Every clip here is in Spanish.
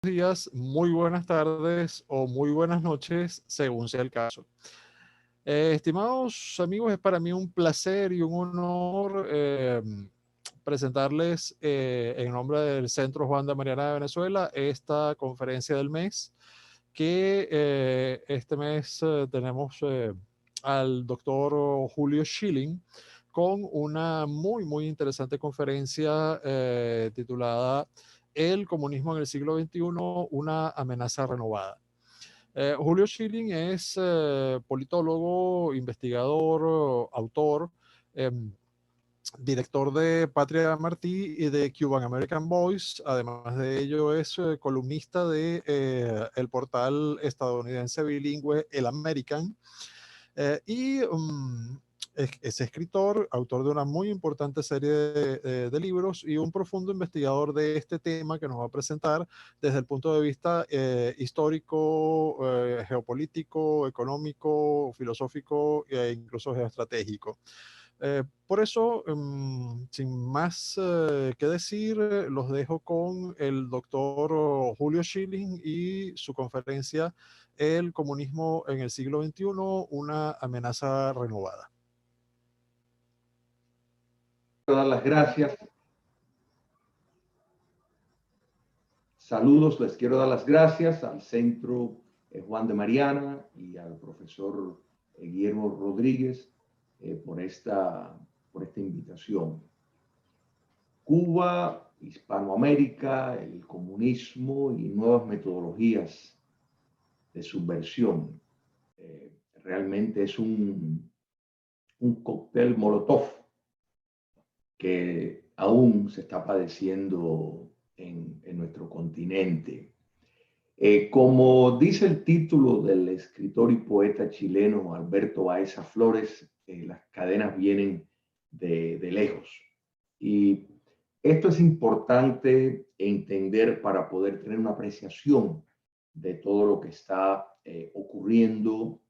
Días, muy buenas tardes o muy buenas noches, según sea el caso. Estimados amigos, es para mí un placer y un honor presentarles en nombre del Centro Juan de Mariana de Venezuela esta conferencia del mes, que este mes tenemos al doctor Julio Schilling con una muy interesante conferencia titulada El comunismo en el siglo XXI, una amenaza renovada. Julio Schilling es politólogo, investigador, autor, director de Patria Martí y de Cuban American Voice. Además de ello, es columnista de el portal estadounidense bilingüe El American. Es escritor, autor de una muy importante serie de libros y un profundo investigador de este tema que nos va a presentar desde el punto de vista histórico, geopolítico, económico, filosófico e incluso geoestratégico. Por eso, sin más que decir, los dejo con el doctor Julio Schilling y su conferencia El comunismo en el siglo XXI, una amenaza renovada. Quiero dar las gracias. Saludos, les quiero dar las gracias al Centro Juan de Mariana y al profesor Guillermo Rodríguez por esta invitación. Cuba, Hispanoamérica, el comunismo y nuevas metodologías de subversión. Realmente es un cóctel molotov que aún se está padeciendo en nuestro continente. Como dice el título del escritor y poeta chileno Alberto Baeza Flores, las cadenas vienen de lejos. Y esto es importante entender para poder tener una apreciación de todo lo que está ocurriendo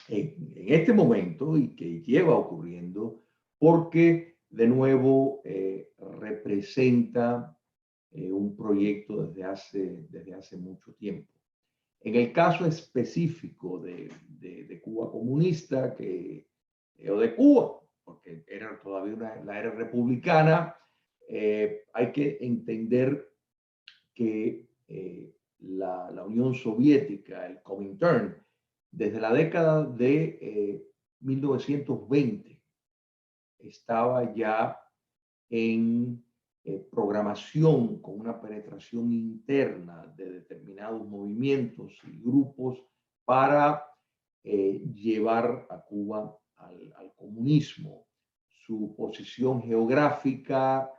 en este momento y que lleva ocurriendo, porque de nuevo representa un proyecto desde hace mucho tiempo. En el caso específico de Cuba comunista, o de Cuba, porque era todavía la era republicana, hay que entender que la Unión Soviética, el Comintern, desde la década de 1920, estaba ya en programación con una penetración interna de determinados movimientos y grupos para llevar a Cuba al comunismo. Su posición geográfica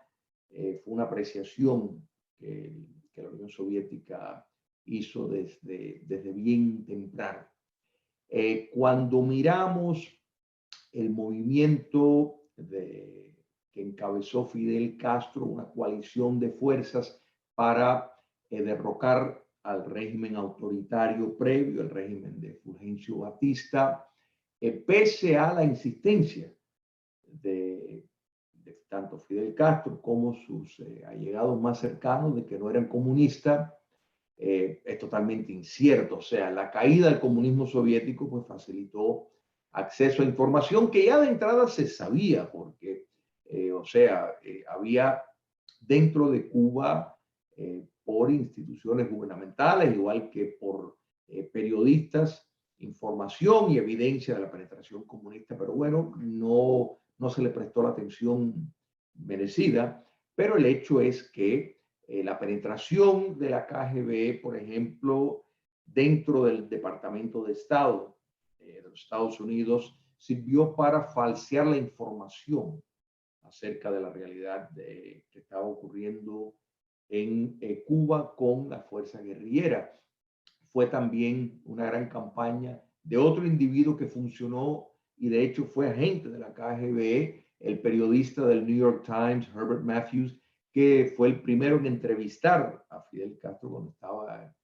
fue una apreciación que la Unión Soviética hizo desde bien temprano. Cuando miramos el movimiento que encabezó Fidel Castro, una coalición de fuerzas para derrocar al régimen autoritario previo, el régimen de Fulgencio Batista, pese a la insistencia de tanto Fidel Castro como sus allegados más cercanos de que no eran comunistas, es totalmente incierto. O sea, la caída del comunismo soviético pues facilitó acceso a información que ya de entrada se sabía, porque, había dentro de Cuba, por instituciones gubernamentales, igual que por periodistas, información y evidencia de la penetración comunista, pero bueno, no se le prestó la atención merecida, pero el hecho es que la penetración de la KGB, por ejemplo, dentro del Departamento de Estado de los Estados Unidos, sirvió para falsear la información acerca de la realidad que estaba ocurriendo en Cuba con la fuerza guerrillera. Fue también una gran campaña de otro individuo que funcionó y de hecho fue agente de la KGB, el periodista del New York Times, Herbert Matthews, que fue el primero en entrevistar a Fidel Castro cuando estaba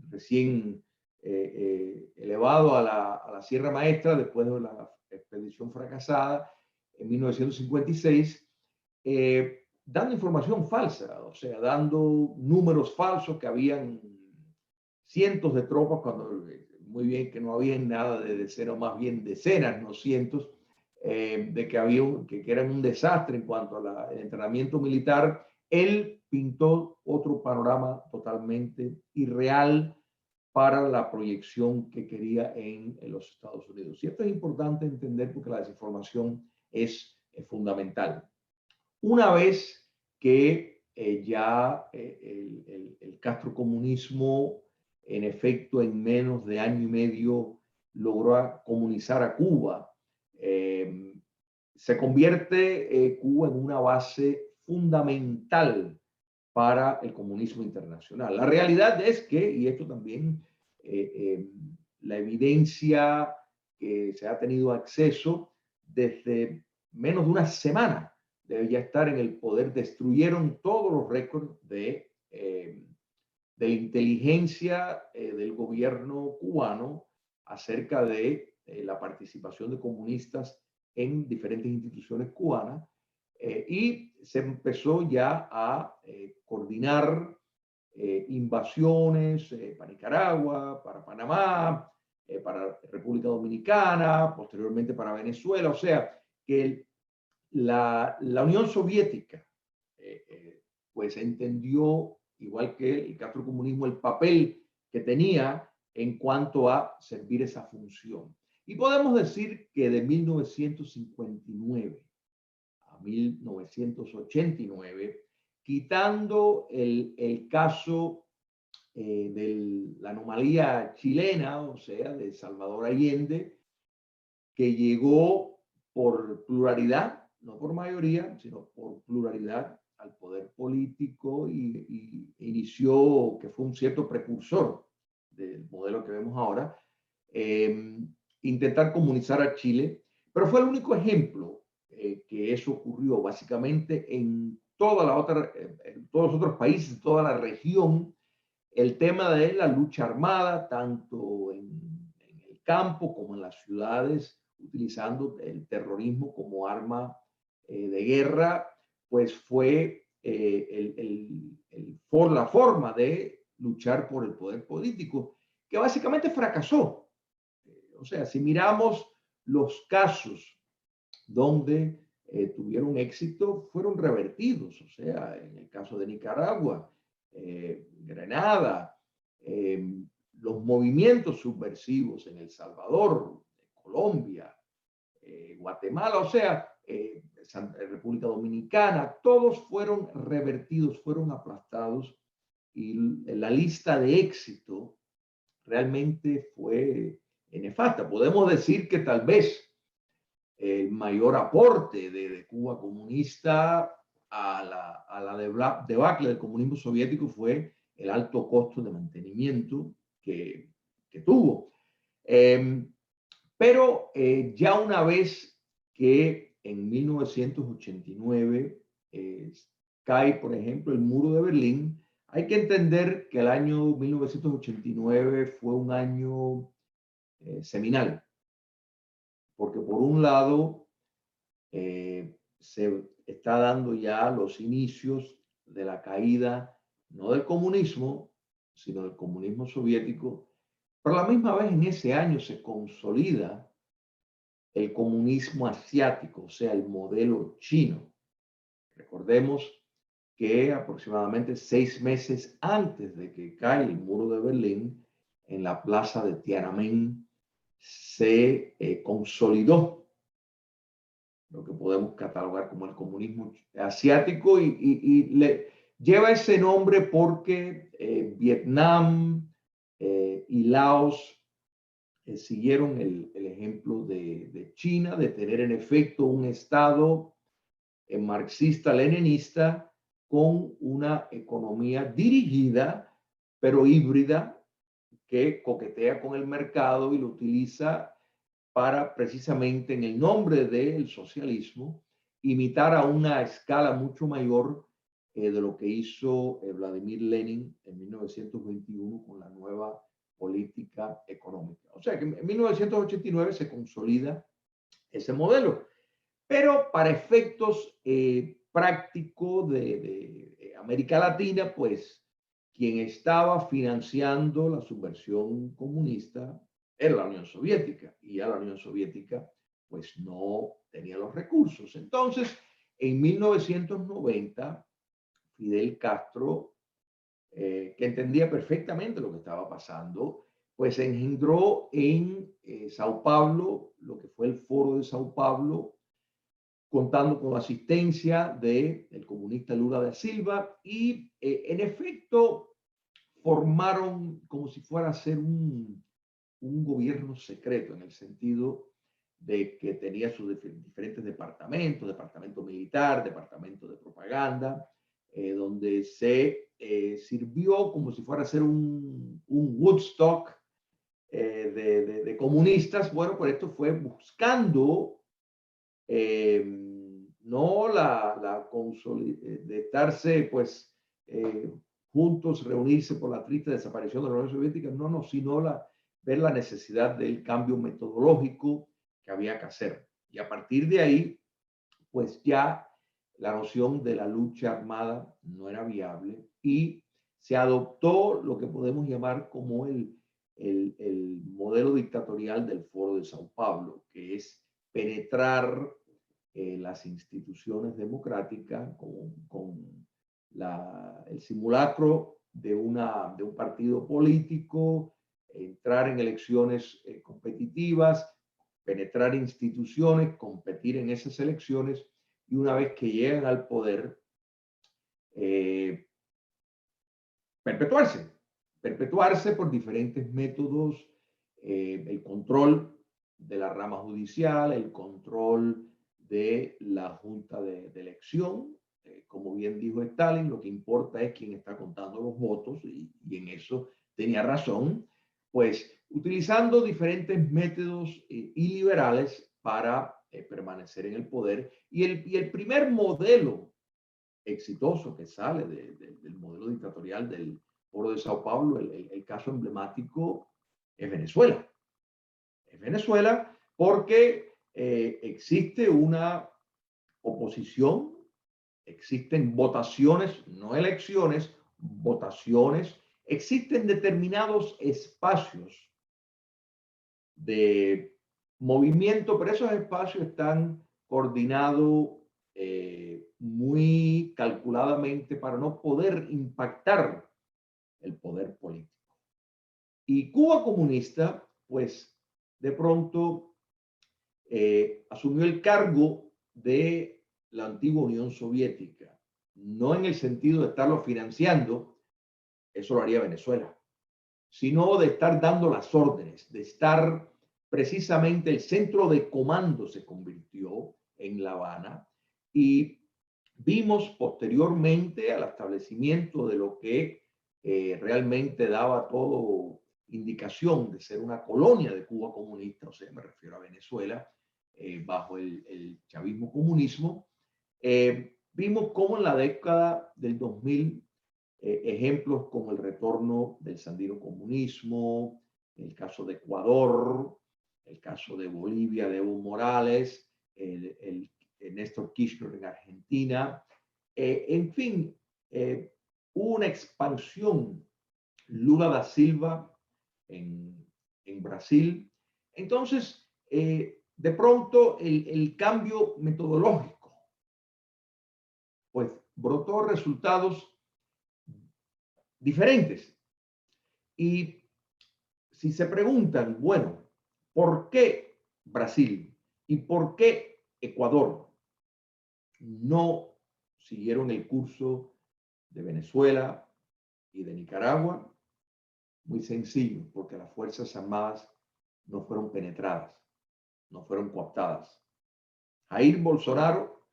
recién elevado a la Sierra Maestra después de la expedición fracasada en 1956, dando información falsa, o sea, dando números falsos que habían cientos de tropas, cuando muy bien que no había nada de decenas, más bien decenas, no cientos, de que había que eran un desastre en cuanto al entrenamiento militar. Él pintó otro panorama totalmente irreal para la proyección que quería en los Estados Unidos. Y esto es importante entender porque la desinformación es fundamental. Una vez que ya el castrocomunismo, en efecto, en menos de año y medio logró comunizar a Cuba, se convierte Cuba en una base fundamental para el comunismo internacional. La realidad es que, y esto también, la evidencia que se ha tenido acceso desde menos de una semana debe ya estar en el poder, destruyeron todos los récords de la inteligencia del gobierno cubano acerca de la participación de comunistas en diferentes instituciones cubanas, y se empezó ya a coordinar invasiones para Nicaragua, para Panamá, para República Dominicana, posteriormente para Venezuela. O sea, que la Unión Soviética pues entendió, igual que el castrocomunismo, el papel que tenía en cuanto a servir esa función. Y podemos decir que de 1959 a 1989, quitando el caso de la anomalía chilena, o sea, de Salvador Allende, que llegó por pluralidad, no por mayoría, sino por pluralidad al poder político y inició, que fue un cierto precursor del modelo que vemos ahora, intentar comunizar a Chile, pero fue el único ejemplo que eso ocurrió básicamente en toda la otra, en todos los otros países, toda la región, el tema de la lucha armada, tanto en el campo como en las ciudades, utilizando el terrorismo como arma de guerra, pues fue la forma de luchar por el poder político, que básicamente fracasó. O sea, si miramos los casos donde tuvieron éxito, fueron revertidos. O sea, en el caso de Nicaragua, Grenada, los movimientos subversivos en El Salvador, Colombia, Guatemala, o sea, República Dominicana, todos fueron revertidos, fueron aplastados, y la lista de éxito realmente fue nefasta. Podemos decir que tal vez el mayor aporte de Cuba comunista a la debacle del comunismo soviético fue el alto costo de mantenimiento que tuvo. Pero ya una vez que en 1989 cae, por ejemplo, el muro de Berlín, hay que entender que el año 1989 fue un año seminal, porque por un lado se está dando ya los inicios de la caída, no del comunismo, sino del comunismo soviético, pero a la misma vez en ese año se consolida el comunismo asiático, o sea, el modelo chino. Recordemos que aproximadamente 6 meses antes de que cae el muro de Berlín, en la plaza de Tiananmen se consolidó lo que podemos catalogar como el comunismo asiático, y lleva ese nombre porque Vietnam y Laos siguieron el ejemplo de China, de tener en efecto un Estado marxista-leninista con una economía dirigida, pero híbrida, que coquetea con el mercado y lo utiliza para precisamente en el nombre del socialismo imitar a una escala mucho mayor de lo que hizo Vladimir Lenin en 1921 con la nueva política económica. O sea que en 1989 se consolida ese modelo, pero para efectos prácticos de América Latina, pues quien estaba financiando la subversión comunista era la Unión Soviética, y ya la Unión Soviética pues no tenía los recursos. Entonces, en 1990, Fidel Castro, que entendía perfectamente lo que estaba pasando, pues engendró en Sao Paulo lo que fue el Foro de Sao Paulo, contando con la asistencia del comunista Lula da Silva, y en efecto formaron como si fuera a ser un gobierno secreto, en el sentido de que tenía sus diferentes departamentos, departamento militar, departamento de propaganda, donde se sirvió como si fuera a ser un Woodstock de comunistas. Bueno, por esto fue buscando no de estarse pues juntos, reunirse por la triste desaparición de la Unión Soviética, no, sino ver la necesidad del cambio metodológico que había que hacer. Y a partir de ahí, pues ya la noción de la lucha armada no era viable y se adoptó lo que podemos llamar como el modelo dictatorial del Foro de Sao Paulo, que es penetrar las instituciones democráticas con el simulacro de un partido político, entrar en elecciones competitivas, penetrar instituciones, competir en esas elecciones, y una vez que llegan al poder, eh, perpetuarse por diferentes métodos, el control de la rama judicial, el control de la junta de elección. Como bien dijo Stalin, lo que importa es quién está contando los votos, y en eso tenía razón, pues utilizando diferentes métodos iliberales para permanecer en el poder. Y el primer modelo exitoso que sale del modelo dictatorial del Foro de Sao Paulo, el caso emblemático es Venezuela. Es Venezuela porque existe una oposición, existen votaciones, no elecciones, votaciones, existen determinados espacios de movimiento, pero esos espacios están coordinados muy calculadamente para no poder impactar el poder político. Y Cuba comunista, pues de pronto asumió el cargo de la antigua Unión Soviética, no en el sentido de estarlo financiando, eso lo haría Venezuela, sino de estar dando las órdenes, de estar precisamente el centro de comando se convirtió en La Habana, y vimos posteriormente al establecimiento de lo que realmente daba todo indicación de ser una colonia de Cuba comunista, o sea, me refiero a Venezuela, bajo el chavismo comunismo. Vimos cómo en la década del 2000 ejemplos como el retorno del sandino comunismo, el caso de Ecuador, el caso de Bolivia de Evo Morales, el Néstor Kirchner en Argentina, en fin, hubo una expansión, Lula da Silva en Brasil. Entonces, de pronto el cambio metodológico, pues brotó resultados diferentes. Y si se preguntan, bueno, ¿por qué Brasil y por qué Ecuador no siguieron el curso de Venezuela y de Nicaragua? Muy sencillo, porque las Fuerzas Armadas no fueron penetradas, no fueron cooptadas. Jair Bolsonaro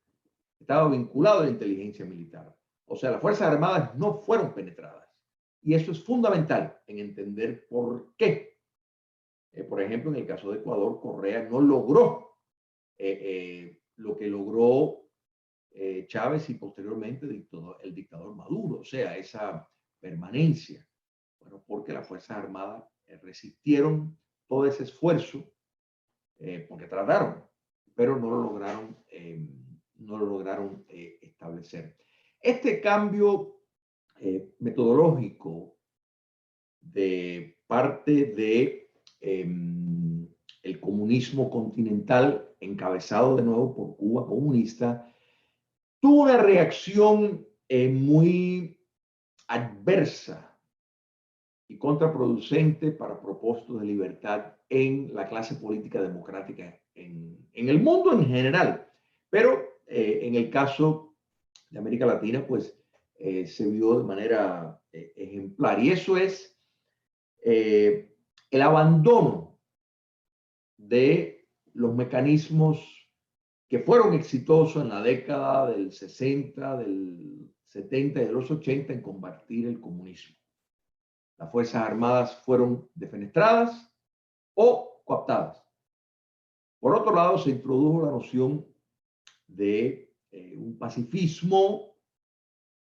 estaba vinculado a la inteligencia militar. O sea, las Fuerzas Armadas no fueron penetradas. Y eso es fundamental en entender por qué. Por ejemplo, en el caso de Ecuador, Correa no logró lo que logró Chávez y posteriormente el dictador Maduro, o sea, esa permanencia. Bueno, porque las Fuerzas Armadas resistieron todo ese esfuerzo, porque trataron, pero no lo lograron establecer. Este cambio metodológico de parte de el comunismo continental, encabezado de nuevo por Cuba comunista, tuvo una reacción muy adversa y contraproducente para propósitos de libertad en la clase política democrática en el mundo en general. Pero en el caso de América Latina, pues se vio de manera ejemplar. Y eso es el abandono de los mecanismos que fueron exitosos en la década del 60, del 70 y de los 80 en combatir el comunismo. Las Fuerzas Armadas fueron defenestradas o cooptadas. Por otro lado, se introdujo la noción de un pacifismo,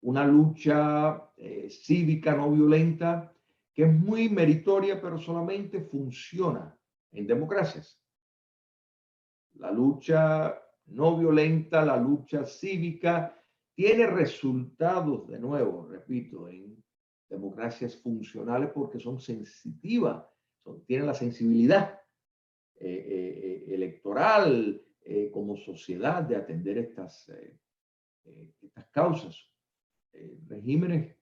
una lucha cívica no violenta, que es muy meritoria, pero solamente funciona en democracias. La lucha no violenta, la lucha cívica, tiene resultados, de nuevo, repito, en democracias funcionales porque son sensitivas, tienen la sensibilidad electoral como sociedad de atender estas causas. Regímenes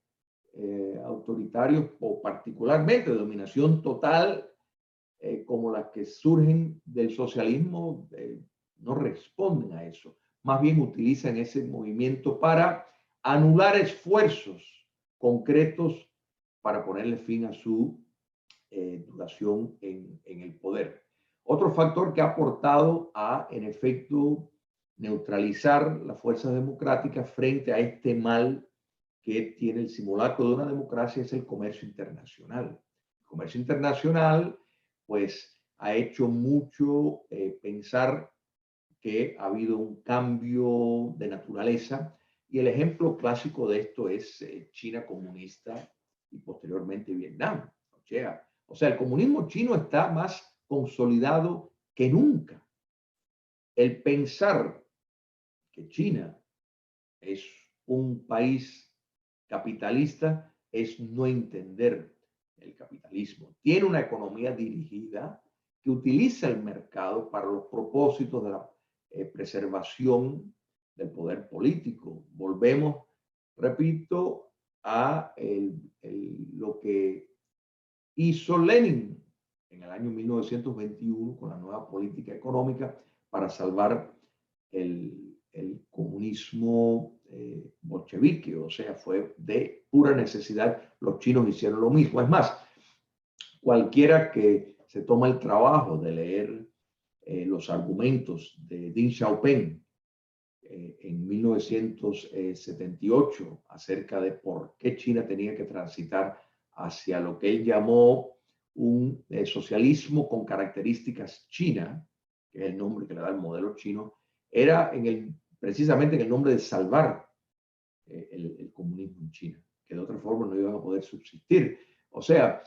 autoritarios o particularmente de dominación total como las que surgen del socialismo no responden a eso. Más bien utilizan ese movimiento para anular esfuerzos concretos para ponerle fin a su duración en el poder. Otro factor que ha aportado a, en efecto, neutralizar las fuerzas democráticas frente a este mal que tiene el simulacro de una democracia es el comercio internacional. El comercio internacional, pues, ha hecho mucho pensar que ha habido un cambio de naturaleza y el ejemplo clásico de esto es China comunista y posteriormente Vietnam. O sea, el comunismo chino está más consolidado que nunca. El pensar que China es un país capitalista es no entender el capitalismo. Tiene una economía dirigida que utiliza el mercado para los propósitos de la preservación del poder político. Volvemos, repito, a lo que hizo Lenin en el año 1921 con la nueva política económica para salvar el comunismo bolchevique, o sea, fue de pura necesidad. Los chinos hicieron lo mismo. Es más, cualquiera que se toma el trabajo de leer los argumentos de Deng Xiaoping en 1978 acerca de por qué China tenía que transitar hacia lo que él llamó un socialismo con características chinas, que es el nombre que le da el modelo chino, era precisamente en el nombre de salvar el comunismo en China, que de otra forma no iban a poder subsistir. O sea,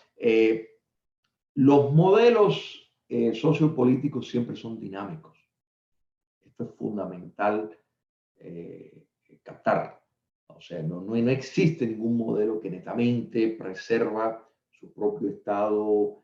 los modelos sociopolíticos siempre son dinámicos. Esto es fundamental captar. O sea, no existe ningún modelo que netamente preserva su propio estado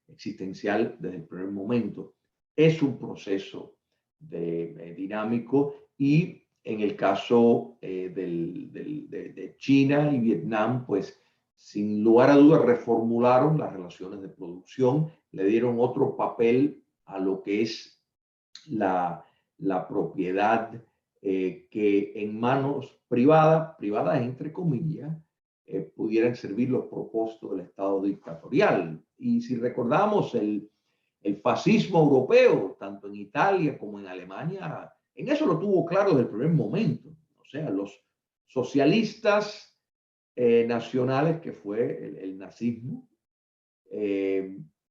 existencial desde el primer momento. Es un proceso dinámico y en el caso de China y Vietnam, pues sin lugar a dudas reformularon las relaciones de producción, le dieron otro papel a lo que es la propiedad que en manos privadas entre comillas, pudieran servir los propósitos del Estado dictatorial. Y si recordamos el fascismo europeo, tanto en Italia como en Alemania, en eso lo tuvo claro desde el primer momento. O sea, los socialistas nacionales, que fue el nazismo,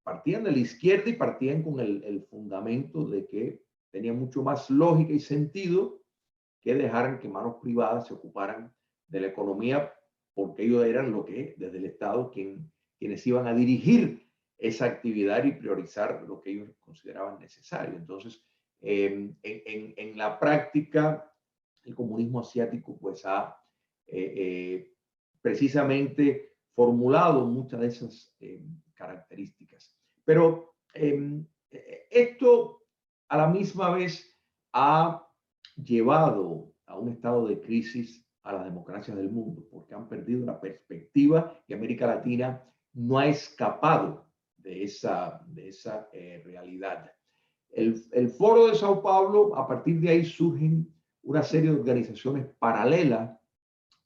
partían de la izquierda y partían con el fundamento de que tenía mucho más lógica y sentido que dejaran que manos privadas se ocuparan de la economía, porque ellos eran lo que desde el Estado quienes iban a dirigir esa actividad y priorizar lo que ellos consideraban necesario. Entonces, en la práctica, el comunismo asiático pues ha precisamente formulado muchas de esas características. Pero esto a la misma vez ha llevado a un estado de crisis a las democracias del mundo, porque han perdido la perspectiva y América Latina no ha escapado de esa realidad. El Foro de Sao Paulo, a partir de ahí surgen una serie de organizaciones paralelas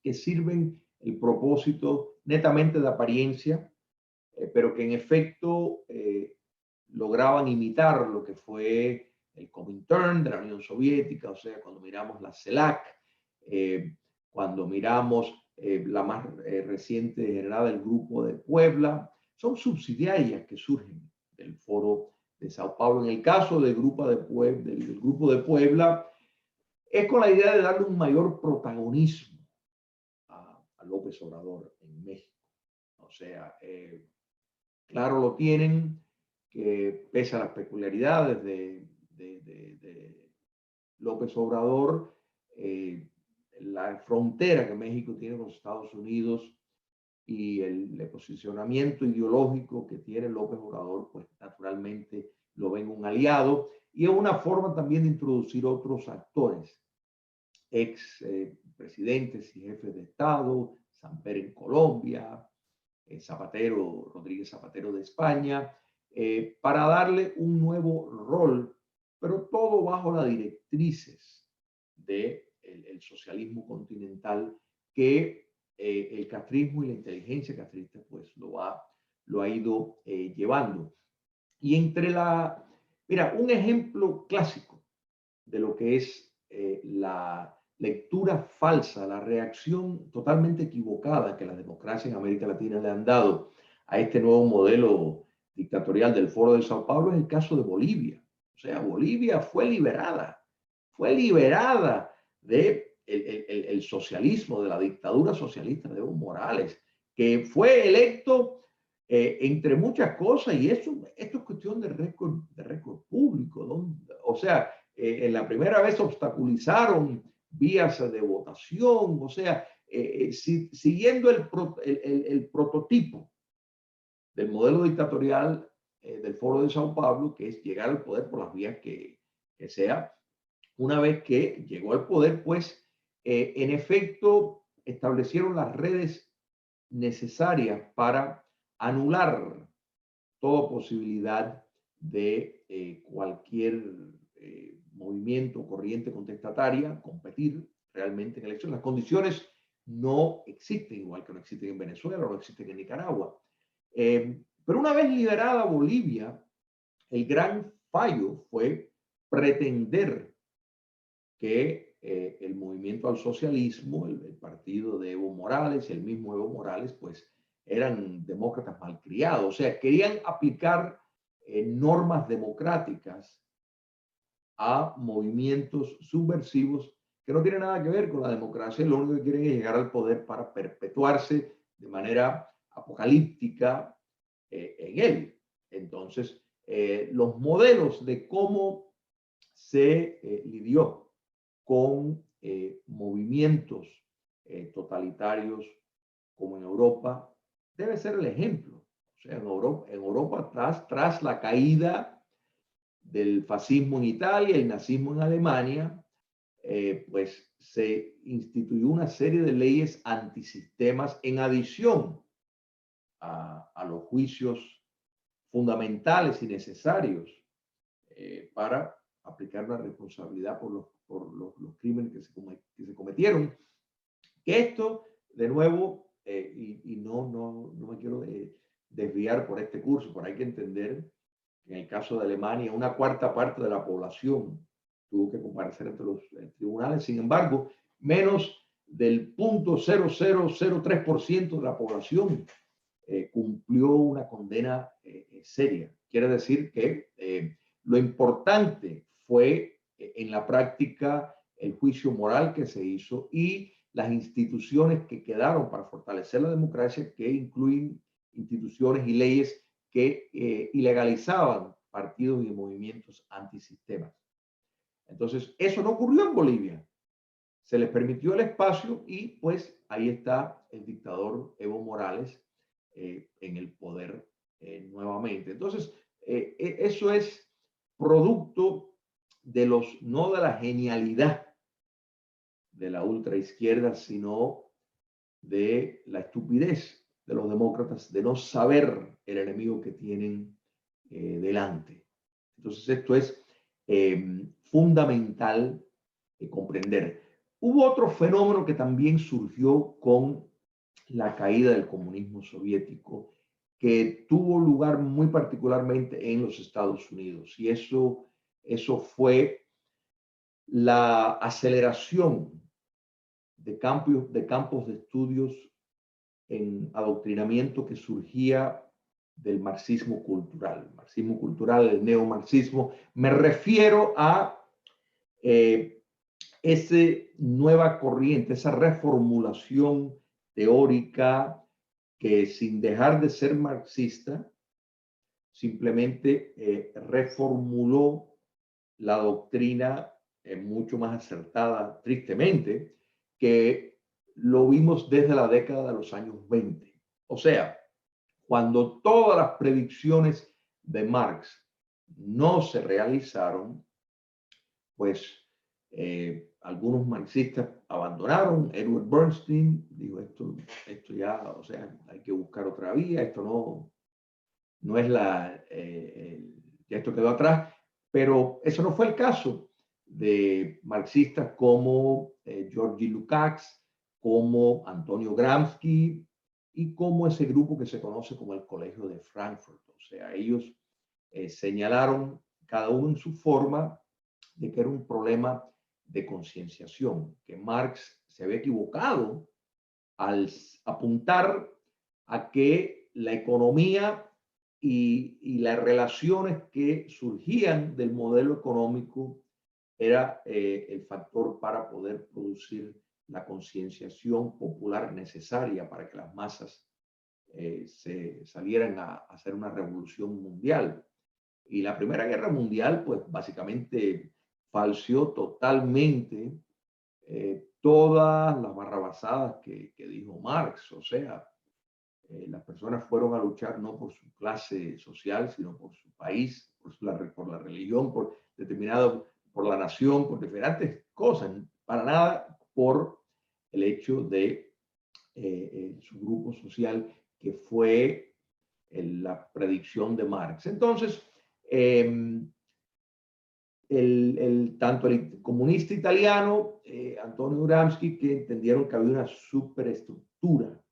que sirven el propósito netamente de apariencia, pero que en efecto lograban imitar lo que fue el Comintern de la Unión Soviética, o sea, cuando miramos la CELAC, cuando miramos la más reciente generada, el Grupo de Puebla, son subsidiarias que surgen del Foro de Sao Paulo. En el caso del Grupo de Puebla, es con la idea de darle un mayor protagonismo a López Obrador en México. O sea, claro lo tienen, que pese a las peculiaridades de López Obrador, la frontera que México tiene con los Estados Unidos y el posicionamiento ideológico que tiene López Obrador, pues naturalmente lo ven un aliado y es una forma también de introducir otros actores, ex presidentes y jefes de Estado, Samper en Colombia, Zapatero, Rodríguez Zapatero de España, para darle un nuevo rol, pero todo bajo las directrices del socialismo continental que el castrismo y la inteligencia castrista pues lo ha ido llevando. Y mira, un ejemplo clásico de lo que es la lectura falsa, la reacción totalmente equivocada que las democracias en América Latina le han dado a este nuevo modelo dictatorial del Foro de Sao Paulo es el caso de Bolivia. O sea, Bolivia fue liberada del socialismo, de la dictadura socialista de Evo Morales, que fue electo entre muchas cosas, y esto es cuestión de récord público, o sea, en la primera vez obstaculizaron vías de votación, o sea, siguiendo el prototipo del modelo dictatorial del Foro de Sao Paulo, que es llegar al poder por las vías que sea. Una vez que llegó al poder, pues, en efecto, establecieron las redes necesarias para anular toda posibilidad de cualquier movimiento o corriente contestataria competir realmente en elecciones. Las condiciones no existen, igual que no existen en Venezuela o no existen en Nicaragua. Pero una vez liberada Bolivia, el gran fallo fue pretender que el movimiento al socialismo, el partido de Evo Morales y el mismo Evo Morales, pues eran demócratas malcriados, o sea, querían aplicar normas democráticas a movimientos subversivos que no tienen nada que ver con la democracia, lo único que quieren es llegar al poder para perpetuarse de manera apocalíptica en él. Entonces, los modelos de cómo se lidió con movimientos totalitarios como en Europa debe ser el ejemplo. O sea, en Europa tras la caída del fascismo en Italia y el nazismo en Alemania, pues se instituyó una serie de leyes antisistemas en adición a los juicios fundamentales y necesarios para aplicar la responsabilidad por los crímenes que se cometieron. Que esto, de nuevo, y no me quiero desviar por este curso, pero hay que entender que en el caso de Alemania, una cuarta parte de la población tuvo que comparecer ante los tribunales. Sin embargo, menos del 0.0003% de la población cumplió una condena seria. Quiere decir que lo importante fue en la práctica el juicio moral que se hizo y las instituciones que quedaron para fortalecer la democracia, que incluyen instituciones y leyes que ilegalizaban partidos y movimientos antisistemas. Entonces, eso no ocurrió en Bolivia. Se les permitió el espacio y pues ahí está el dictador Evo Morales en el poder nuevamente. Entonces, eso es producto de no de la genialidad de la ultraizquierda, sino de la estupidez de los demócratas de no saber el enemigo que tienen delante. Entonces, esto es fundamental comprender. Hubo otro fenómeno que también surgió con la caída del comunismo soviético, que tuvo lugar muy particularmente en los Estados Unidos, y eso fue la aceleración de campos de estudios en adoctrinamiento que surgía del marxismo cultural. Marxismo cultural, el neomarxismo. Me refiero a esa nueva corriente, esa reformulación teórica que, sin dejar de ser marxista, simplemente reformuló la doctrina mucho más acertada, tristemente, que lo vimos desde la década de los años 20. O sea, cuando todas las predicciones de Marx no se realizaron, pues algunos marxistas abandonaron. Edward Bernstein dijo, esto ya, o sea, hay que buscar otra vía, esto no es ya esto quedó atrás. Pero eso no fue el caso de marxistas como Georgi Lukács, como Antonio Gramsci y como ese grupo que se conoce como el Colegio de Frankfurt. O sea, ellos señalaron, cada uno en su forma, de que era un problema de concienciación, que Marx se había equivocado al apuntar a que la economía y las relaciones que surgían del modelo económico era el factor para poder producir la concienciación popular necesaria para que las masas se salieran a hacer una revolución mundial. Y la Primera Guerra Mundial, pues básicamente falseó totalmente todas las barrabasadas que dijo Marx. O sea, las personas fueron a luchar no por su clase social, sino por su país, por la religión, por la nación, por diferentes cosas, para nada por el hecho de su grupo social, que fue la predicción de Marx. Entonces, tanto el comunista italiano, Antonio Gramsci, que entendieron que había una superestructura,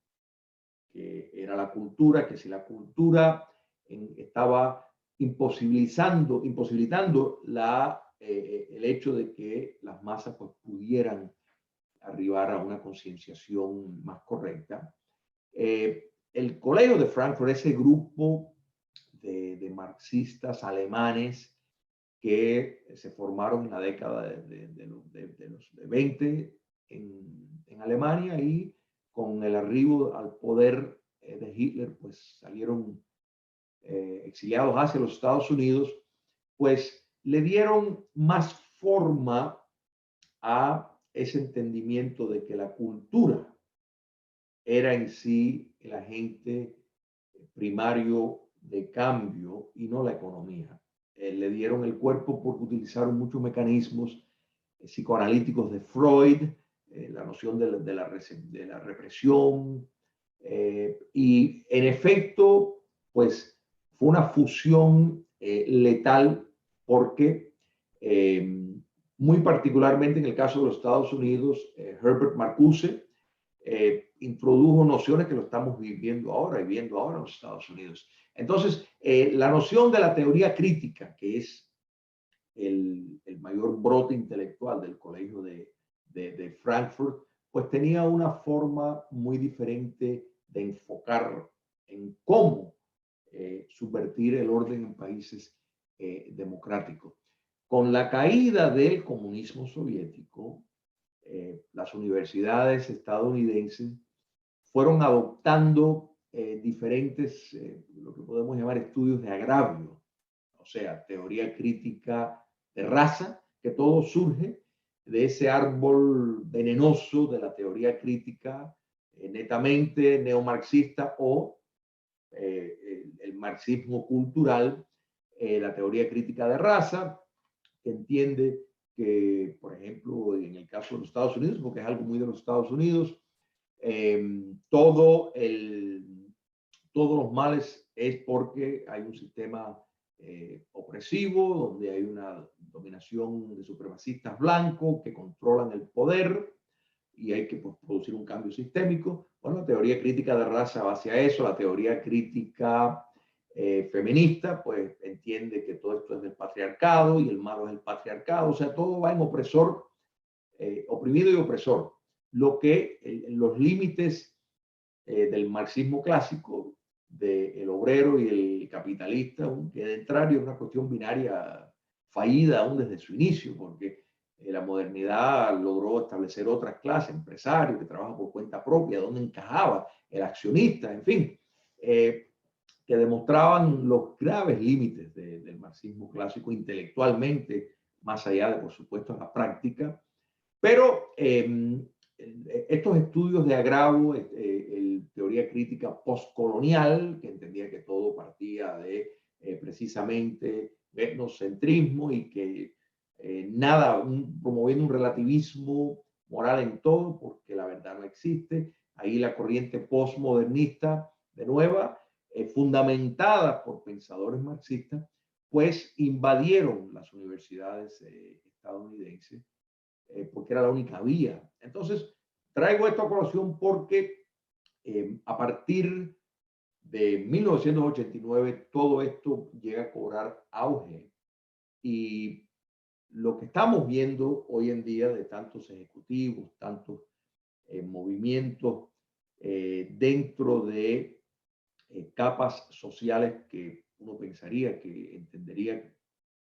que era la cultura, que si la cultura estaba imposibilitando el hecho de que las masas pues, pudieran arribar a una concienciación más correcta. El Colegio de Frankfurt, ese grupo de marxistas alemanes que se formaron en la década de los 20 en Alemania, y con el arribo al poder de Hitler, pues salieron exiliados hacia los Estados Unidos, pues le dieron más forma a ese entendimiento de que la cultura era en sí el agente primario de cambio y no la economía. Le dieron el cuerpo porque utilizaron muchos mecanismos psicoanalíticos de Freud, la noción de la represión, y en efecto, pues fue una fusión letal, porque muy particularmente en el caso de los Estados Unidos, Herbert Marcuse introdujo nociones que lo estamos viviendo ahora y viendo ahora en los Estados Unidos. Entonces, la noción de la teoría crítica, que es el mayor brote intelectual del Colegio de Frankfurt, pues tenía una forma muy diferente de enfocar en cómo subvertir el orden en países democráticos. Con la caída del comunismo soviético, las universidades estadounidenses fueron adoptando diferentes, lo que podemos llamar estudios de agravio, o sea, teoría crítica de raza, que todo surge de ese árbol venenoso de la teoría crítica netamente neomarxista o el marxismo cultural, la teoría crítica de raza, que entiende que, por ejemplo, en el caso de los Estados Unidos, porque es algo muy de los Estados Unidos, todos los males es porque hay un sistema opresivo, donde hay una dominación de supremacistas blancos que controlan el poder y hay que pues, producir un cambio sistémico. Bueno, la teoría crítica de raza va hacia eso, la teoría crítica feminista, pues entiende que todo esto es del patriarcado y el malo es el patriarcado, o sea, todo va en opresor, oprimido y opresor. Lo que en los límites del marxismo clásico, del obrero y el capitalista, que de entrar en una cuestión binaria fallida aún desde su inicio, porque la modernidad logró establecer otras clases, empresarios que trabajan por cuenta propia, donde encajaba el accionista, en fin, que demostraban los graves límites del marxismo clásico intelectualmente, más allá de, por supuesto, la práctica. Pero estos estudios de agravo, teoría crítica postcolonial, que entendía que todo partía de precisamente etnocentrismo y que promoviendo un relativismo moral en todo, porque la verdad no existe. Ahí la corriente postmodernista, de nueva, fundamentada por pensadores marxistas, pues invadieron las universidades estadounidenses porque era la única vía. Entonces, traigo esto a colación porque a partir de 1989 todo esto llega a cobrar auge y lo que estamos viendo hoy en día de tantos ejecutivos, tantos movimientos dentro de capas sociales que uno pensaría que entendería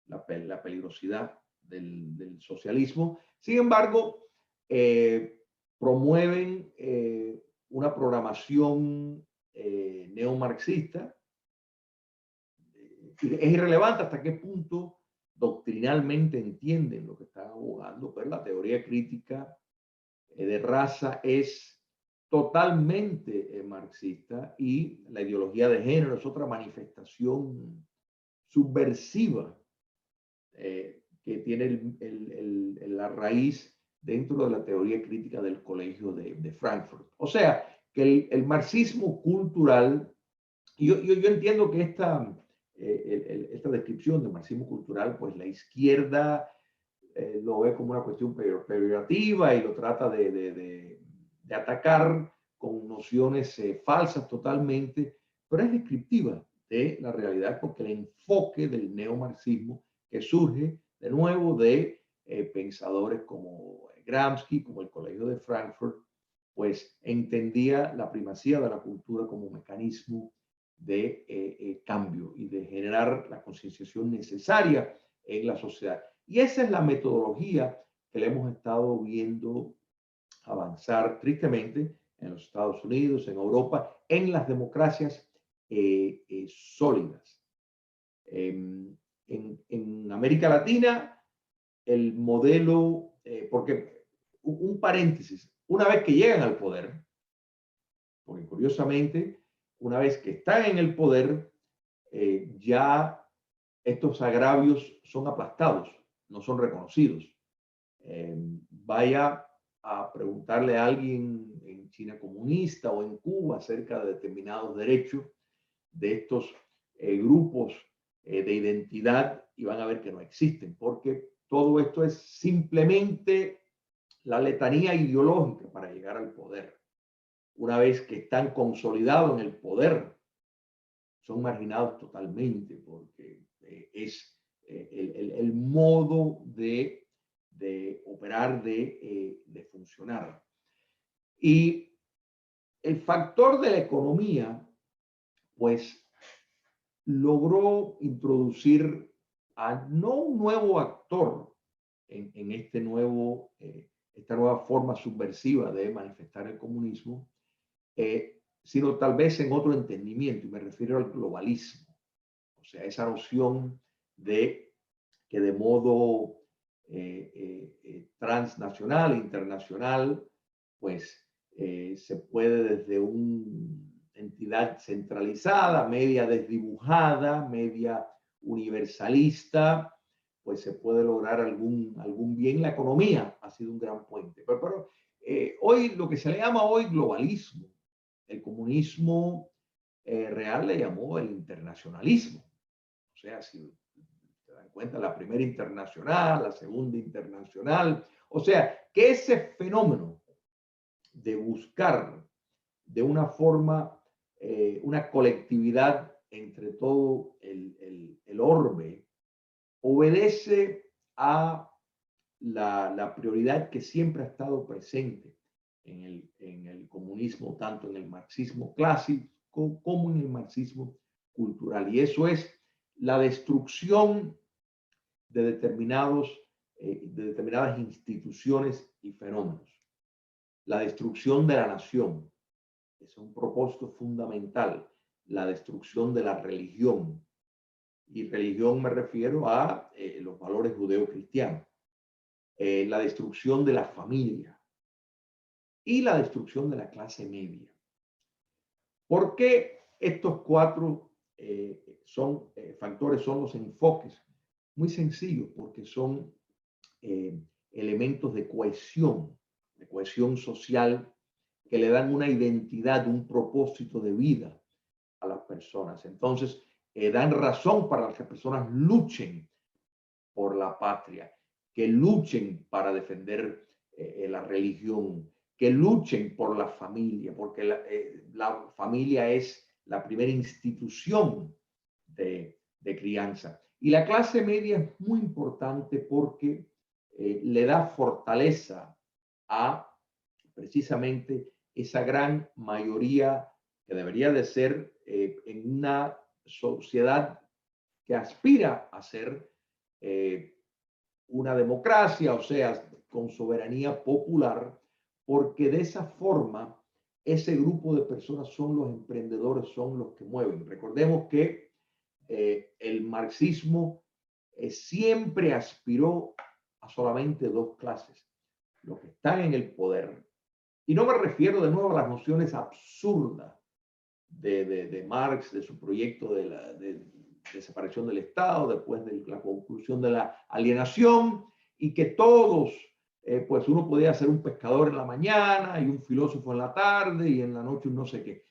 la peligrosidad del socialismo. Sin embargo, promueven una programación neomarxista. Es irrelevante hasta qué punto doctrinalmente entienden lo que están abogando, pero la teoría crítica de raza es totalmente marxista y la ideología de género es otra manifestación subversiva que tiene la raíz dentro de la teoría crítica del Colegio de Frankfurt. O sea, que el marxismo cultural, yo entiendo que esta descripción del marxismo cultural, pues la izquierda lo ve como una cuestión peyorativa y lo trata de atacar con nociones falsas totalmente, pero es descriptiva de la realidad porque el enfoque del neomarxismo que surge de nuevo de pensadores como Gramsci, como el Colegio de Frankfurt, pues entendía la primacía de la cultura como mecanismo de cambio y de generar la concienciación necesaria en la sociedad. Y esa es la metodología que le hemos estado viendo avanzar tristemente en los Estados Unidos, en Europa, en las democracias sólidas. En América Latina, el modelo, porque un paréntesis, una vez que llegan al poder, porque curiosamente, una vez que están en el poder, ya estos agravios son aplastados, no son reconocidos. Vaya a preguntarle a alguien en China comunista o en Cuba acerca de determinados derechos de estos grupos de identidad y van a ver que no existen, porque todo esto es simplemente la letanía ideológica para llegar al poder. Una vez que están consolidados en el poder, son marginados totalmente porque es el modo de operar, de funcionar. Y el factor de la economía, pues, logró introducir a no un nuevo actor en esta nueva forma subversiva de manifestar el comunismo, sino tal vez en otro entendimiento, y me refiero al globalismo. O sea, esa noción de que de modo transnacional, internacional, pues se puede desde una entidad centralizada, media desdibujada, media universalista, pues se puede lograr algún bien. La economía ha sido un gran puente. Pero hoy lo que se le llama hoy globalismo, el comunismo real le llamó el internacionalismo. O sea, si se dan cuenta, la primera internacional, la segunda internacional. O sea, que ese fenómeno de buscar de una forma, una colectividad entre todo el orbe, obedece a la prioridad que siempre ha estado presente en el comunismo, tanto en el marxismo clásico como en el marxismo cultural. Y eso es la destrucción de de determinadas instituciones y fenómenos. La destrucción de la nación. Es un propósito fundamental. La destrucción de la religión. Y religión me refiero a los valores judeocristianos. La destrucción de la familia. Y la destrucción de la clase media. ¿Por qué estos cuatro factores son los enfoques? Muy sencillo, porque son elementos de cohesión social, que le dan una identidad, un propósito de vida a las personas. Entonces, dan razón para que las personas luchen por la patria, que luchen para defender la religión, que luchen por la familia, porque la familia es la primera institución de crianza. Y la clase media es muy importante porque le da fortaleza a precisamente esa gran mayoría que debería de ser en una sociedad que aspira a ser una democracia, o sea, con soberanía popular, porque de esa forma ese grupo de personas son los emprendedores, son los que mueven. Recordemos que el marxismo siempre aspiró a solamente dos clases, los que están en el poder. Y no me refiero de nuevo a las nociones absurdas de Marx, de su proyecto de separación del Estado, después de la conclusión de la alienación, y que todos, pues uno podía ser un pescador en la mañana y un filósofo en la tarde y en la noche un no sé qué.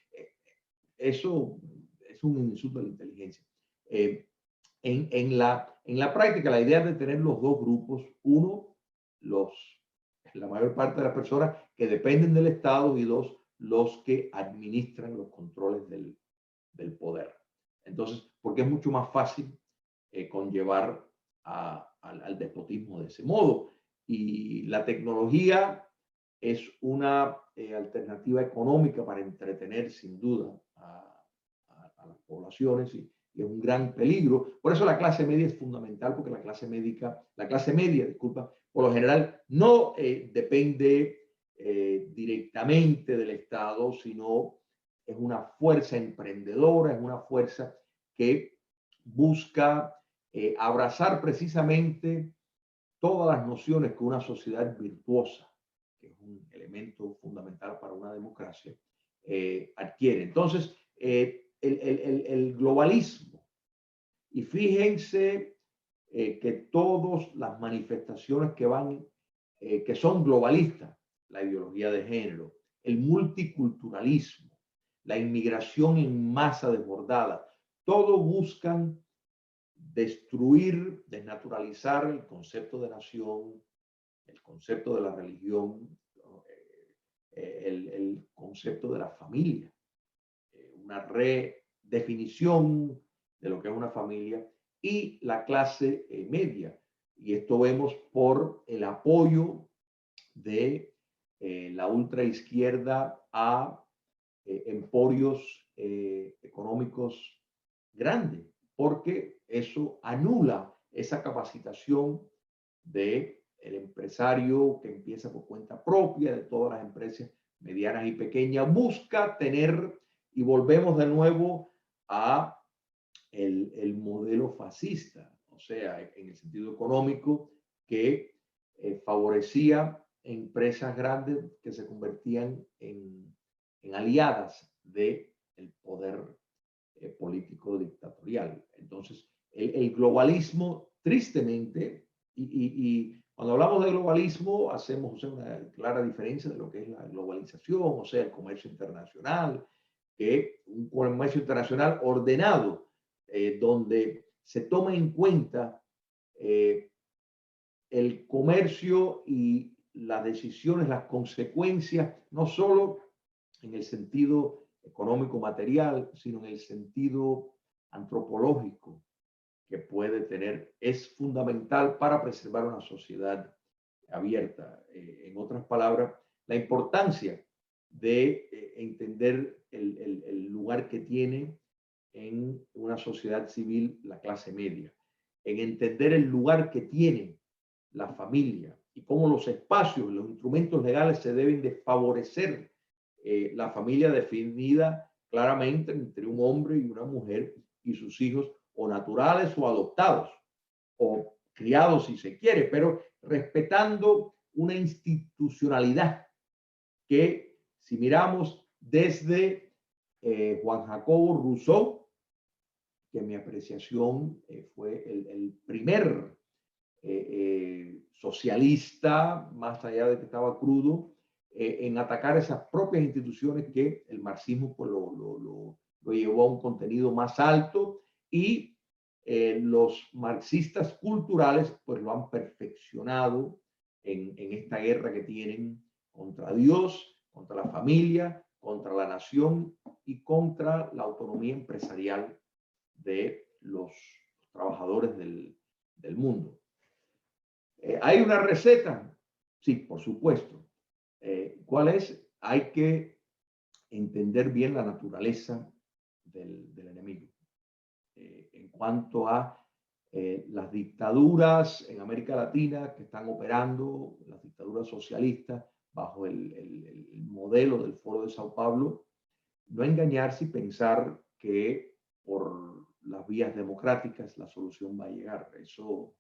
Eso es un insulto a la inteligencia. En la práctica, la idea de tener los dos grupos, uno, la mayor parte de las personas que dependen del Estado, y dos, los que administran los controles del poder. Entonces, porque es mucho más fácil conllevar al despotismo de ese modo. Y la tecnología es una alternativa económica para entretener sin duda a las poblaciones, y es un gran peligro. Por eso la clase media es fundamental, porque la clase media, disculpa, por lo general no depende directamente del Estado, sino es una fuerza emprendedora, es una fuerza que busca abrazar precisamente todas las nociones que una sociedad virtuosa, que es un elemento fundamental para una democracia, adquiere. Entonces, el globalismo, y fíjense que todas las manifestaciones que son globalistas, la ideología de género, el multiculturalismo, la inmigración en masa desbordada, todo buscan destruir, desnaturalizar el concepto de nación, el concepto de la religión, el concepto de la familia, una redefinición de lo que es una familia, y la clase media. Y esto vemos por el apoyo de la ultraizquierda a emporios económicos grandes, porque eso anula esa capacitación del empresario que empieza por cuenta propia, de todas las empresas medianas y pequeñas, busca tener, y volvemos de nuevo a el modelo fascista, o sea, en el sentido económico, que favorecía empresas grandes que se convertían en aliadas del poder político dictatorial. Entonces, el globalismo, tristemente, y cuando hablamos de globalismo, hacemos, o sea, una clara diferencia de lo que es la globalización, o sea, el comercio internacional, que un comercio internacional ordenado, donde se toma en cuenta eh, el comercio y las decisiones, las consecuencias, no solo en el sentido económico material, sino en el sentido antropológico que puede tener, es fundamental para preservar una sociedad abierta. En otras palabras, la importancia de entender el lugar que tiene en una sociedad civil la clase media, en entender el lugar que tiene la familia y cómo los espacios, los instrumentos legales se deben de favorecer la familia definida claramente entre un hombre y una mujer y sus hijos, o naturales o adoptados, o criados si se quiere, pero respetando una institucionalidad que, si miramos desde Juan Jacobo Rousseau, que mi apreciación fue el primer socialista, más allá de que estaba crudo, en atacar esas propias instituciones, que el marxismo pues, lo llevó a un contenido más alto, y los marxistas culturales pues lo han perfeccionado en esta guerra que tienen contra Dios, contra la familia, contra la nación y contra la autonomía empresarial de los trabajadores del mundo. ¿Hay una receta? Sí, por supuesto. ¿Cuál es? Hay que entender bien la naturaleza del enemigo. En cuanto a las dictaduras en América Latina que están operando, las dictaduras socialistas, bajo el modelo del Foro de Sao Paulo, no engañarse y pensar que por las vías democráticas la solución va a llegar. Eso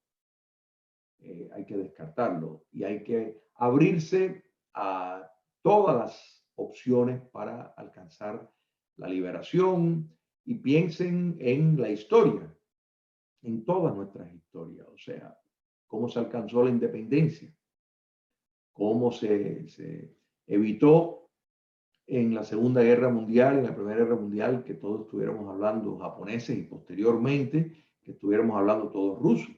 hay que descartarlo y hay que abrirse a todas las opciones para alcanzar la liberación, y piensen en la historia, en todas nuestras historias, o sea, cómo se alcanzó la independencia, cómo se evitó en la Segunda Guerra Mundial, en la Primera Guerra Mundial, que todos estuviéramos hablando japoneses, y posteriormente que estuviéramos hablando todos rusos.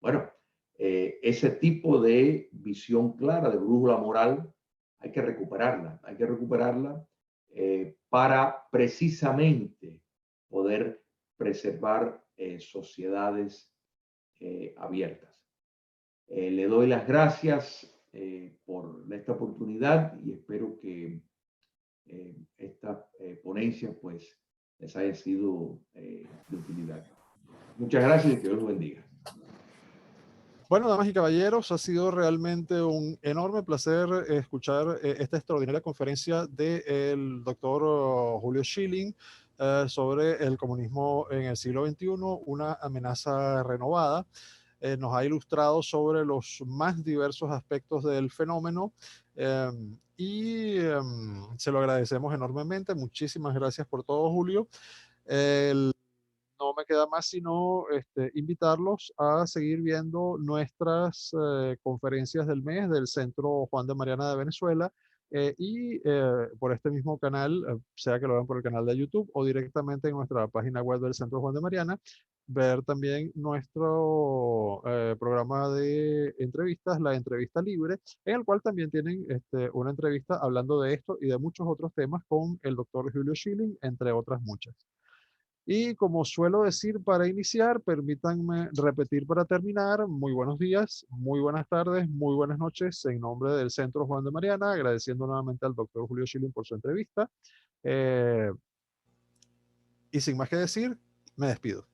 Bueno, ese tipo de visión clara, de brújula moral, hay que recuperarla para precisamente poder preservar sociedades abiertas. Le doy las gracias por esta oportunidad y espero que esta ponencia pues les haya sido de utilidad. Muchas gracias y que Dios los bendiga. Bueno, damas y caballeros, ha sido realmente un enorme placer escuchar esta extraordinaria conferencia del doctor Julio Schilling sobre el comunismo en el siglo XXI, una amenaza renovada. Nos ha ilustrado sobre los más diversos aspectos del fenómeno se lo agradecemos enormemente. Muchísimas gracias por todo, Julio. No me queda más sino invitarlos a seguir viendo nuestras conferencias del mes del Centro Juan de Mariana de Venezuela por este mismo canal, sea que lo vean por el canal de YouTube o directamente en nuestra página web del Centro Juan de Mariana, ver también nuestro programa de entrevistas, la entrevista libre, en el cual también tienen una entrevista hablando de esto y de muchos otros temas con el doctor Julio Schilling, entre otras muchas. Y como suelo decir para iniciar, permítanme repetir para terminar. Muy buenos días, muy buenas tardes, muy buenas noches en nombre del Centro Juan de Mariana, agradeciendo nuevamente al doctor Julio Schilling por su entrevista. Eh, y sin más que decir, me despido.